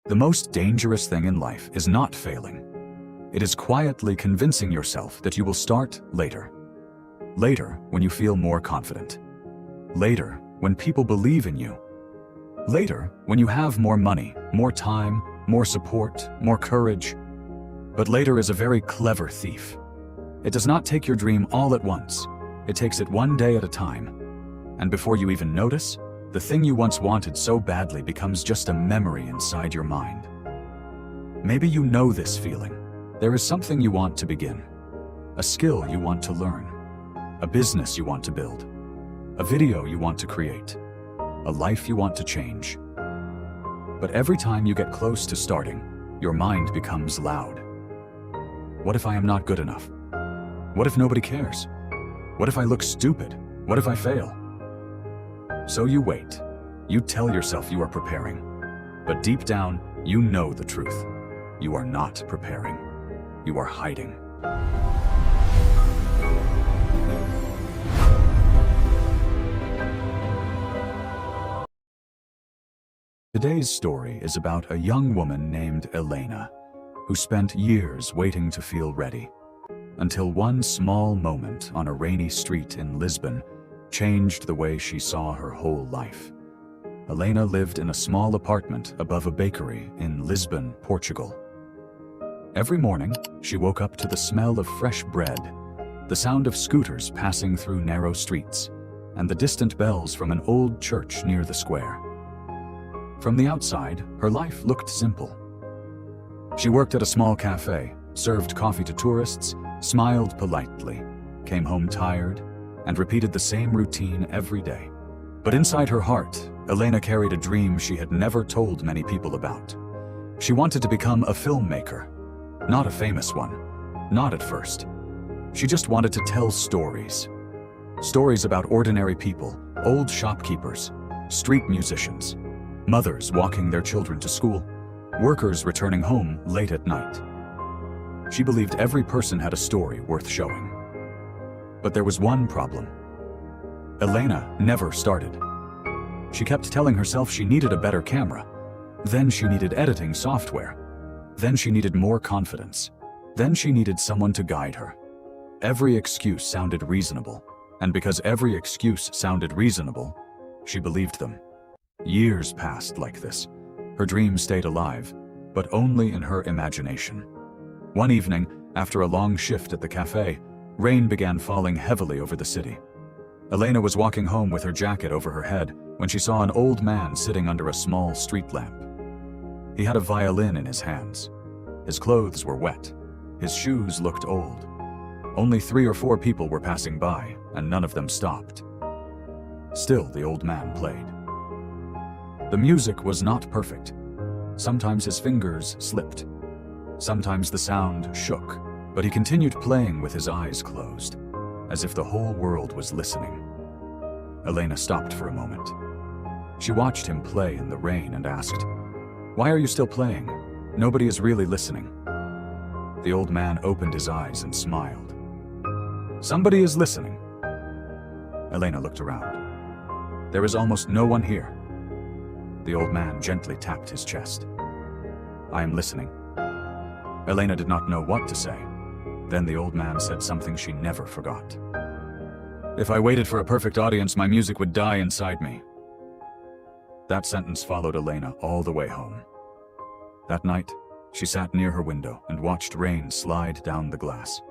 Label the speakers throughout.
Speaker 1: The most dangerous thing in life is not failing. It is quietly convincing yourself that you will start later. Later, when you feel more confident. Later, when people believe in you. Later, when you have more money, more time, more support, more courage. But later is a very clever thief. It does not take your dream all at once. It takes it one day at a time. And before you even notice, the thing you once wanted so badly becomes just a memory inside your mind. Maybe you know this feeling. There is something you want to begin. A skill you want to learn. A business you want to build. A video you want to create. A life you want to change. But every time you get close to starting, your mind becomes loud. What if I am not good enough? What if nobody cares? What if I look stupid? What if I fail? So you wait. You tell yourself you are preparing. But deep down, you know the truth. You are not preparing. You are hiding. Today's story is about a young woman named Elena, who spent years waiting to feel ready, until one small moment on a rainy street in Lisbon changed the way she saw her whole life. Elena lived in a small apartment above a bakery in Lisbon, Portugal. Every morning, she woke up to the smell of fresh bread, the sound of scooters passing through narrow streets, and the distant bells from an old church near the square. From the outside, her life looked simple. She worked at a small cafe, served coffee to tourists, smiled politely, came home tired, and repeated the same routine every day. But inside her heart, Elena carried a dream she had never told many people about. She wanted to become a filmmaker. Not a famous one. Not at first. She just wanted to tell stories. Stories about ordinary people, old shopkeepers, street musicians, mothers walking their children to school, workers returning home late at night. She believed every person had a story worth showing. But there was one problem. Elena never started. She kept telling herself she needed a better camera. Then she needed editing software. Then she needed more confidence. Then she needed someone to guide her. Every excuse sounded reasonable. And because every excuse sounded reasonable, she believed them. Years passed like this. Her dream stayed alive, but only in her imagination. One evening, after a long shift at the cafe, rain began falling heavily over the city. Elena was walking home with her jacket over her head when she saw an old man sitting under a small street lamp. He had a violin in his hands. His clothes were wet. His shoes looked old. Only 3 or 4 people were passing by, and none of them stopped. Still, the old man played. The music was not perfect. Sometimes his fingers slipped. Sometimes the sound shook, but he continued playing with his eyes closed, as if the whole world was listening. Elena stopped for a moment. She watched him play in the rain and asked, "Why are you still playing? Nobody is really listening." The old man opened his eyes and smiled. "Somebody is listening." Elena looked around. There is almost no one here. The old man gently tapped his chest. "I am listening." Elena did not know what to say. Then the old man said something she never forgot. "If I waited for a perfect audience, my music would die inside me." That sentence followed Elena all the way home. That night, she sat near her window and watched rain slide down the glass.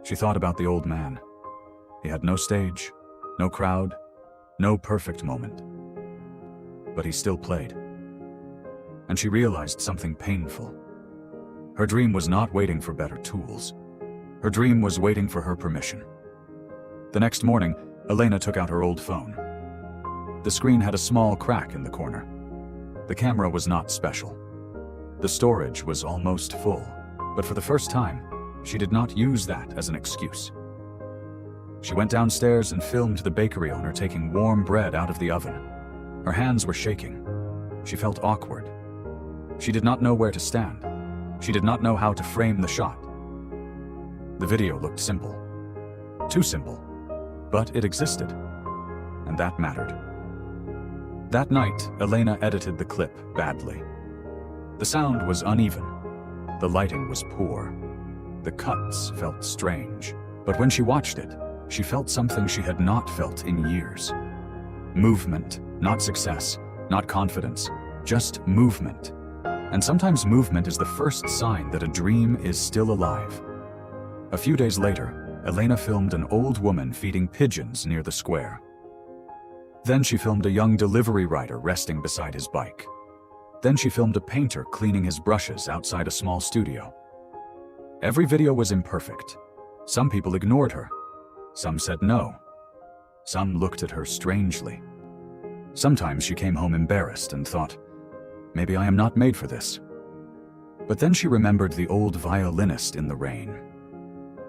Speaker 1: She thought about the old man. He had no stage, no crowd, no perfect moment. But he still played. And she realized something painful. Her dream was not waiting for better tools. Her dream was waiting for her permission. The next morning, Elena took out her old phone. The screen had a small crack in the corner. The camera was not special. The storage was almost full, but for the first time, she did not use that as an excuse. She went downstairs and filmed the bakery owner taking warm bread out of the oven. Her hands were shaking. She felt awkward. She did not know where to stand. She did not know how to frame the shot. The video looked simple. Too simple. But it existed. And that mattered. That night, Elena edited the clip badly. The sound was uneven. The lighting was poor. The cuts felt strange. But when she watched it, she felt something she had not felt in years. Movement, not success, not confidence, just movement. And sometimes movement is the first sign that a dream is still alive. A few days later, Elena filmed an old woman feeding pigeons near the square. Then she filmed a young delivery rider resting beside his bike. Then she filmed a painter cleaning his brushes outside a small studio. Every video was imperfect. Some people ignored her. Some said no. Some looked at her strangely. Sometimes she came home embarrassed and thought, maybe I am not made for this. But then she remembered the old violinist in the rain.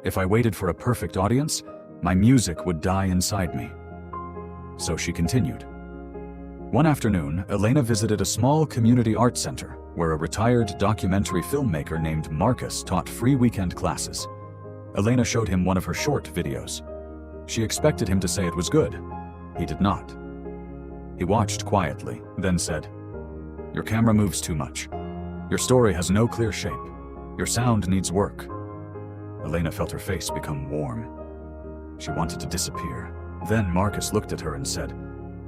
Speaker 1: If I waited for a perfect audience, my music would die inside me. So she continued. One afternoon, Elena visited a small community art center where a retired documentary filmmaker named Marcus taught free weekend classes. Elena showed him one of her short videos. She expected him to say it was good. He did not. He watched quietly, then said, "Your camera moves too much. Your story has no clear shape. Your sound needs work." Elena felt her face become warm. She wanted to disappear. Then Marcus looked at her and said,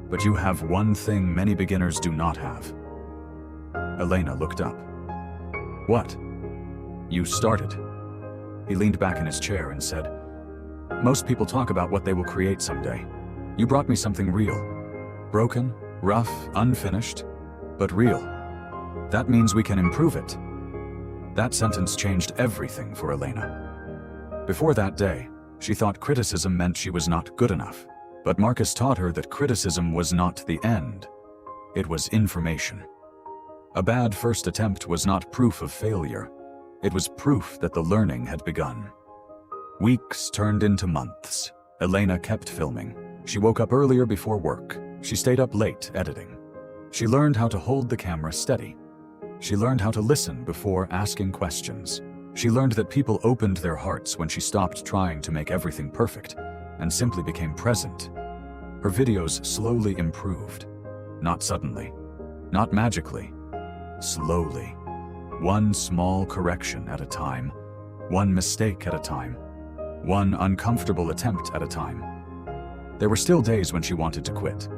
Speaker 1: "But you have one thing many beginners do not have." Elena looked up. "What?" "You started." He leaned back in his chair and said, "Most people talk about what they will create someday. You brought me something real. Broken, rough, unfinished, but real. That means we can improve it." That sentence changed everything for Elena. Before that day, she thought criticism meant she was not good enough. But Marcus taught her that criticism was not the end. It was information. A bad first attempt was not proof of failure. It was proof that the learning had begun. Weeks turned into months. Elena kept filming. She woke up earlier before work. She stayed up late editing. She learned how to hold the camera steady. She learned how to listen before asking questions. She learned that people opened their hearts when she stopped trying to make everything perfect and simply became present. Her videos slowly improved. Not suddenly, not magically, slowly. One small correction at a time, one mistake at a time, one uncomfortable attempt at a time. There were still days when she wanted to quit.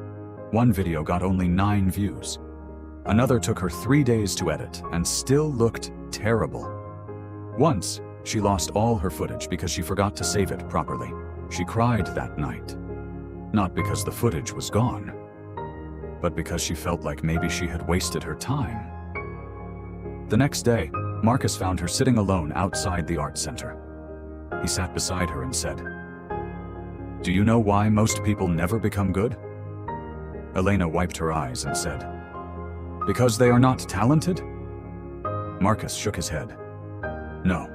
Speaker 1: One video got only 9 views. Another took her 3 days to edit and still looked terrible. Once, she lost all her footage because she forgot to save it properly. She cried that night. Not because the footage was gone, but because she felt like maybe she had wasted her time. The next day, Marcus found her sitting alone outside the art center. He sat beside her and said, "Do you know why most people never become good?" Elena wiped her eyes and said, "Because they are not talented?" Marcus shook his head. "No,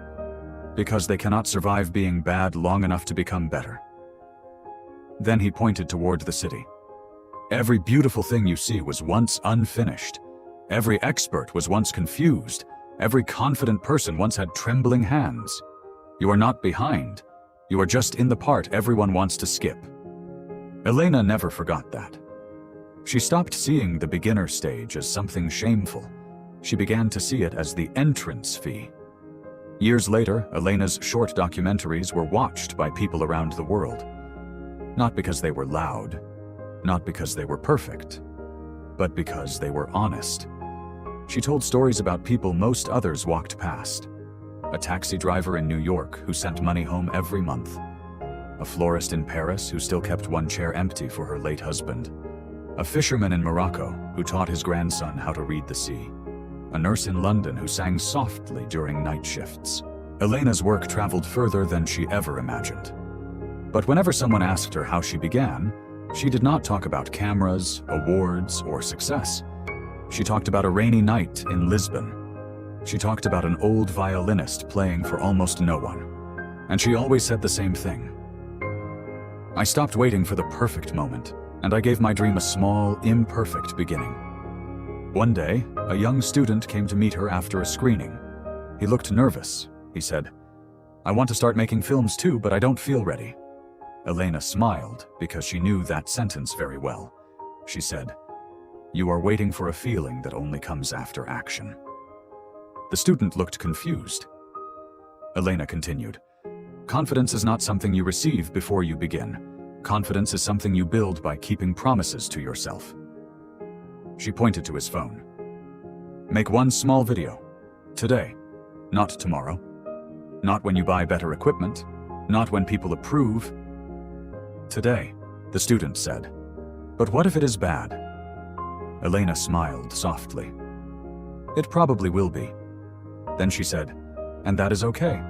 Speaker 1: because they cannot survive being bad long enough to become better." Then he pointed toward the city. "Every beautiful thing you see was once unfinished. Every expert was once confused. Every confident person once had trembling hands. You are not behind. You are just in the part everyone wants to skip." Elena never forgot that. She stopped seeing the beginner stage as something shameful. She began to see it as the entrance fee. Years later, Elena's short documentaries were watched by people around the world. Not because they were loud, not because they were perfect, but because they were honest. She told stories about people most others walked past. A taxi driver in New York who sent money home every month. A florist in Paris who still kept one chair empty for her late husband. A fisherman in Morocco who taught his grandson how to read the sea. A nurse in London who sang softly during night shifts. Elena's work traveled further than she ever imagined. But whenever someone asked her how she began, she did not talk about cameras, awards, or success. She talked about a rainy night in Lisbon. She talked about an old violinist playing for almost no one. And she always said the same thing. "I stopped waiting for the perfect moment, and I gave my dream a small, imperfect beginning." One day, a young student came to meet her after a screening. He looked nervous. He said, "I want to start making films too, but I don't feel ready." Elena smiled because she knew that sentence very well. She said, "You are waiting for a feeling that only comes after action." The student looked confused. Elena continued, "Confidence is not something you receive before you begin. Confidence is something you build by keeping promises to yourself." She pointed to his phone. "Make one small video. Today. Not tomorrow. Not when you buy better equipment. Not when people approve. Today," the student said. "But what if it is bad?" Elena smiled softly. "It probably will be." Then she said, "And that is okay.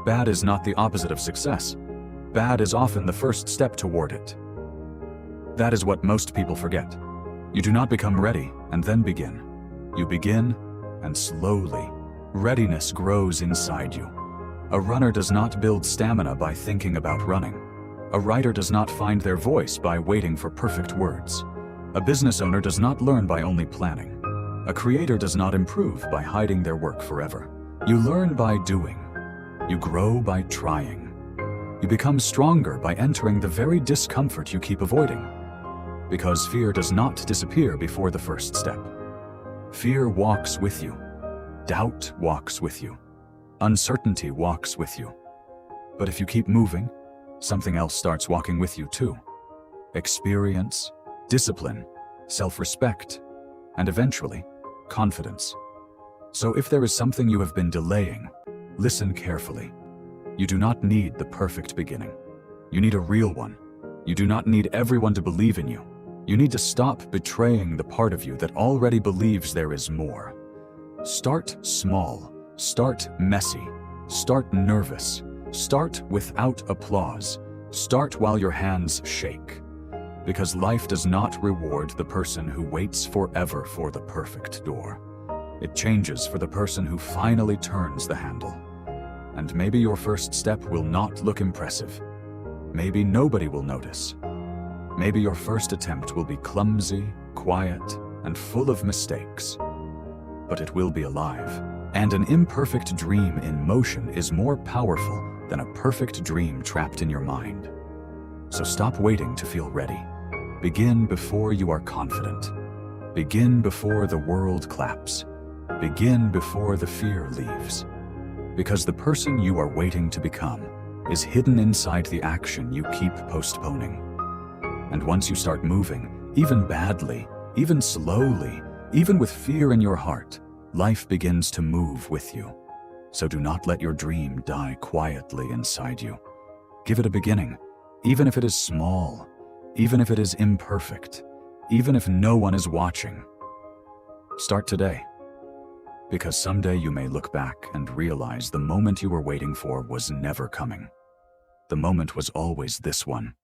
Speaker 1: Bad is not the opposite of success. Bad is often the first step toward it." That is what most people forget. You do not become ready and then begin. You begin, and slowly, readiness grows inside you. A runner does not build stamina by thinking about running. A writer does not find their voice by waiting for perfect words. A business owner does not learn by only planning. A creator does not improve by hiding their work forever. You learn by doing. You grow by trying. You become stronger by entering the very discomfort you keep avoiding. Because fear does not disappear before the first step. Fear walks with you. Doubt walks with you. Uncertainty walks with you. But if you keep moving, something else starts walking with you too. Experience, discipline, self-respect, and eventually, confidence. So if there is something you have been delaying, listen carefully. You do not need the perfect beginning. You need a real one. You do not need everyone to believe in you. You need to stop betraying the part of you that already believes there is more. Start small. Start messy. Start nervous. Start without applause. Start while your hands shake. Because life does not reward the person who waits forever for the perfect door. It changes for the person who finally turns the handle. And maybe your first step will not look impressive. Maybe nobody will notice. Maybe your first attempt will be clumsy, quiet, and full of mistakes. But it will be alive. And an imperfect dream in motion is more powerful than a perfect dream trapped in your mind. So stop waiting to feel ready. Begin before you are confident. Begin before the world claps. Begin before the fear leaves. Because the person you are waiting to become is hidden inside the action you keep postponing. And once you start moving, even badly, even slowly, even with fear in your heart, life begins to move with you. So do not let your dream die quietly inside you. Give it a beginning, even if it is small, even if it is imperfect, even if no one is watching. Start today. Because someday you may look back and realize the moment you were waiting for was never coming. The moment was always this one.